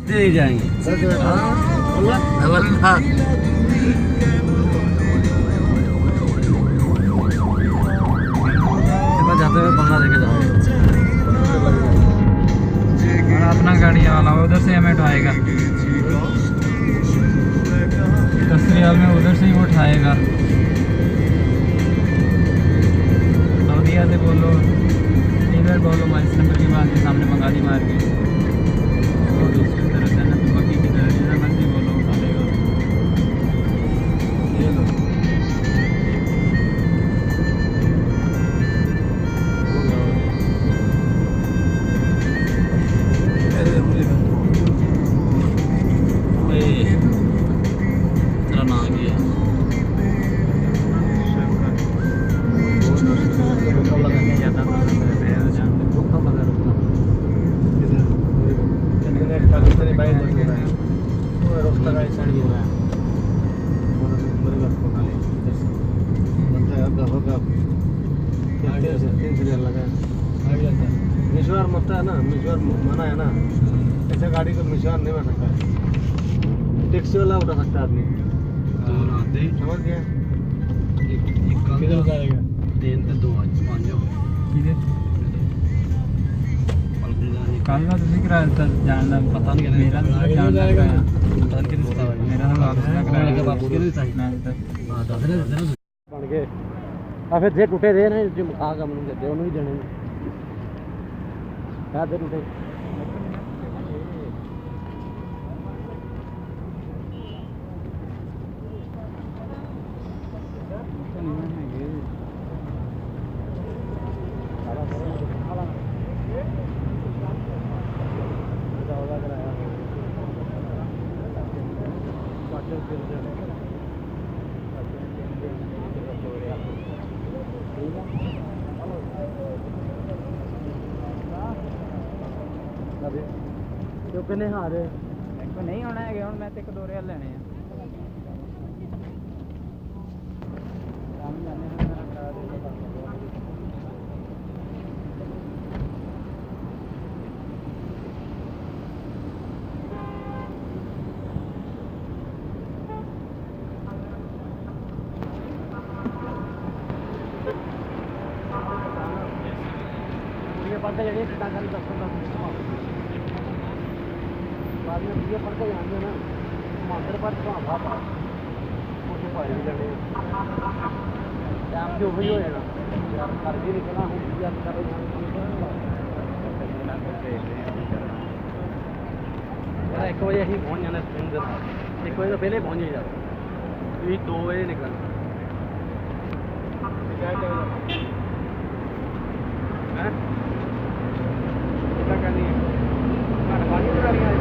रास्ते नहीं जाएंगे। जाते हुए बंगला देखे जाओ। और अपना गाड़ी वाला उधर से हमें उठाएगा, तस्वीर में उधर से ही वो उठाएगा। सऊदीया से बोलो, इधर बोलो, इस नंबर के बाद सामने बंगाली मार के, और दूसरी तरफ से ना बकी की तरफ जिधर मर्जी बोलो उठा लेगा। ये लो मिशवार मत है ना, मिशवार मना है ना, ऐसा गाड़ी को मिशवार नहीं बन सकता है। टैक्सी वाला उठा सकता है आदमी। समझ गया? किधर जाएगा? 3 से 2 आज 5 हो कल का तो दिख रहा है सर, जानना पता नहीं मेरा तो जान लग रहा है, पता नहीं कितने से मेरा तो वापस लग रहा है। वापस कितने से मैं तो हां 10 बन गए। आ फिर जे टूटे दे ना जो आ का मन दे ਉਹਨੂੰ ਵੀ ਦੇਣੇ ਨੇ। ਆ ਦੇ ਟੂਟੇ ਜੋ ਕਿਨੇ ਹਾਰ ਇੱਕ ਨਹੀਂ ਹੋਣਾ ਹੈਗੇ, ਹੁਣ ਮੈਂ ਤੇ 1-2 ਰਿਆਲ ਲੈਣੇ ਆ। ਕੰਮ ਜਾਣੇ ਨੇ ਮੇਰਾ ਕਰਾ ਦੇ। ये पढ़ते जाइए कितना खाली 10 बाद में ये पढ़ते जाएंगे ना मास्टर पर कहाँ भापा मुझे पढ़ भी लेने टाइम जो वही होएगा यार कर भी निकला हूँ यार करो यार 1 बजे ही पहुँच जाना स्प्रिंग के साथ। 1 बजे तो पहले पहुँच ही जाओ, क्योंकि 2 बजे निकलना है। क्या करनी है? पानी तो करनी है।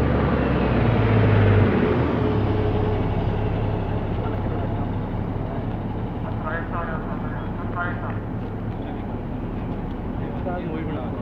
मूवी बना दो।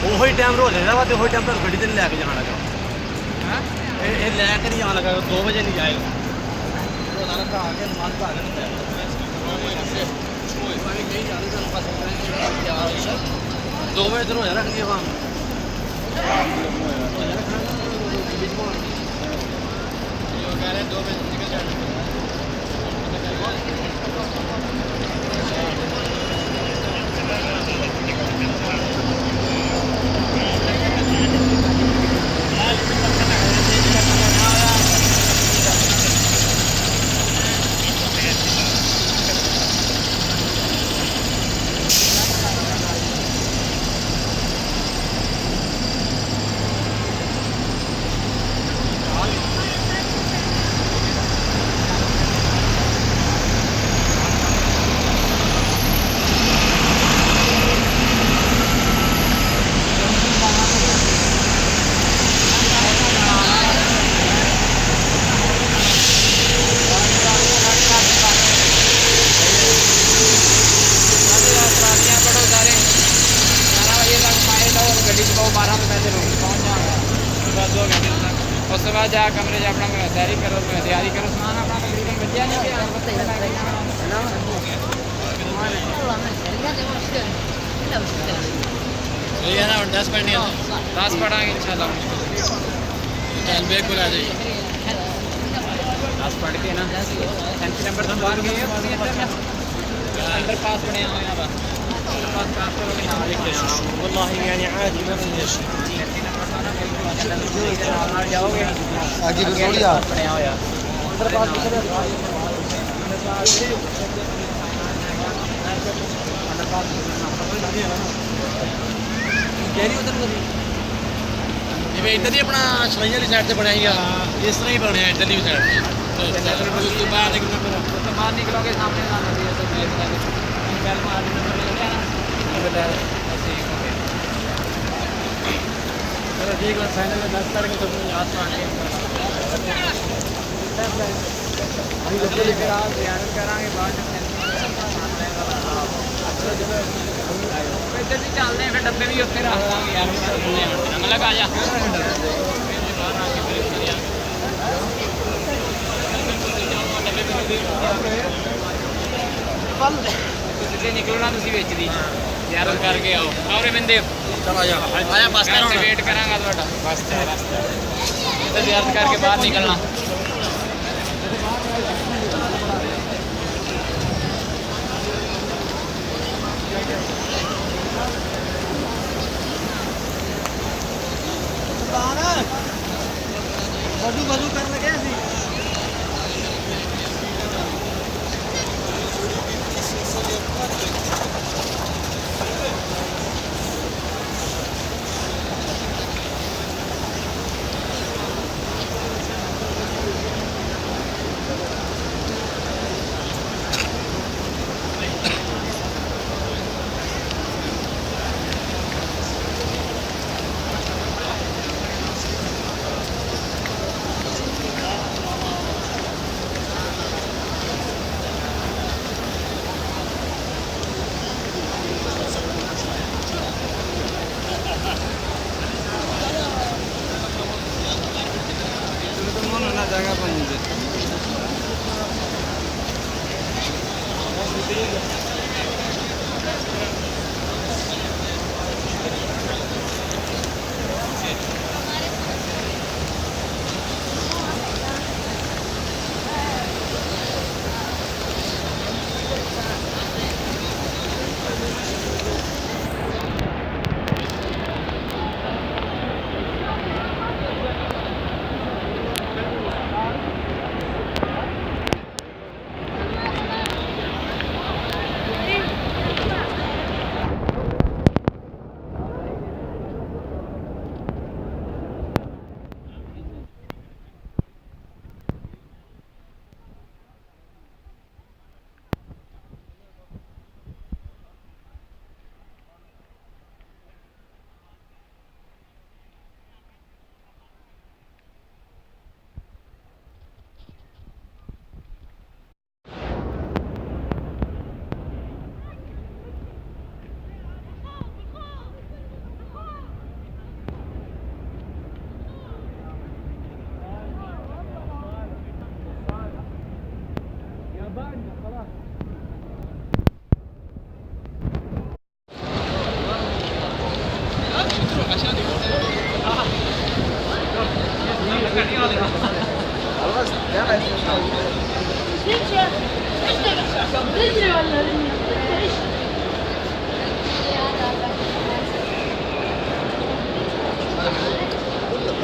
ਉਹੀ ਟਾਈਮ ਰੋ ਜਾਂਦਾ ਵਾ ਤੇ ਉਹੀ ਟਾਈਮ ਤੁਹਾਨੂੰ ਗੱਡੀ ਤੇ ਨਹੀਂ ਲੈ ਕੇ ਜਾਣਾ ਲੱਗਾ ਹਾਂ ਇਹ ਲੈ ਕੇ ਨਹੀਂ ਆਉਣ ਲੱਗਾ 2 ਵਜੇ ਨਹੀਂ ਜਾਏਗਾ ਉਹ ਨਾਲ ਭਰਾ ਕੇ ਮਾਲ ਭਰਾ ਕੇ ਨਹੀਂ ਜਾਏਗਾ 2 ਵਜੇ ਤੋਂ ਹੋ ਜਾਣਾ ਰੱਖਦੀ ਆਪਾਂ कह रहे 2 बजे निकल जाना उसके बाद जा कमरे जा अपना तैयारी करो सामान अपना तकरीबन बचिया नहीं गया 10 पढ़ाएंगे इंशाल्लाह चल बिल्कुल आ जाइए 10 पढ़ के ना 10 नंबर तो बाहर गए अंदर पास पढ़े हुए हैं बस पास करोगे ना والله يعني عادي ما في شيء जाओगे आगे बिल्कुल पढ़े हो यार अंदर पास ਜਿਵੇਂ ਇੱਧਰ ਹੀ ਆਪਣਾ ਸਲਾਈ ਵਾਲੀ ਸਾਈਡ ਤੇ ਬਣਿਆ ਸੀਗਾ ਇਸ ਤਰ੍ਹਾਂ ਹੀ ਬਣਿਆ ਇੱਧਰਲੀ ਵੀ ਸਾਈਡ ਤੇ ਉਸ ਤੋਂ ਬਾਅਦ ਬਾਹਰ ਨਿਕਲੋਗੇ ਸਾਹਮਣੇ ਨਾਲ ਨਦੀ ਹੈ ਤਾਂ ਬੈਲ ਮਾਰ ਨੰਬਰ ले लिया ना बेटा ऐसे ही हो गया चलो ठीक है फाइनल में 10 करके तो याद तो आने फिर आप ध्यान करांगे बाद में इधर भी चलते हैं फिर डब्बे भी उत्ते रख लांगे यार मतलब आ जा जिससे निकलना तुसी बेच दी यार करके आओ और बिंदे चल आ जा बस कर वेट करांगा ਤੁਹਾਡਾ बस तो यार करके बाहर निकलना बाजू कर लगे सी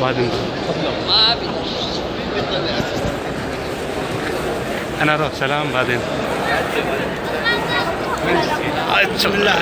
بعدين انا اروح سلام بعدين بسم الله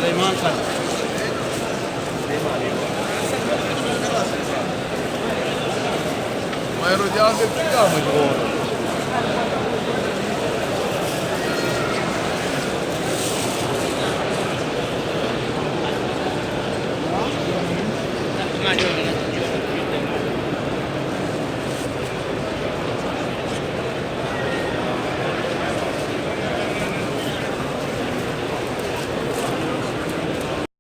سليمان خان ما يرد ياخذ كلام مشغول ما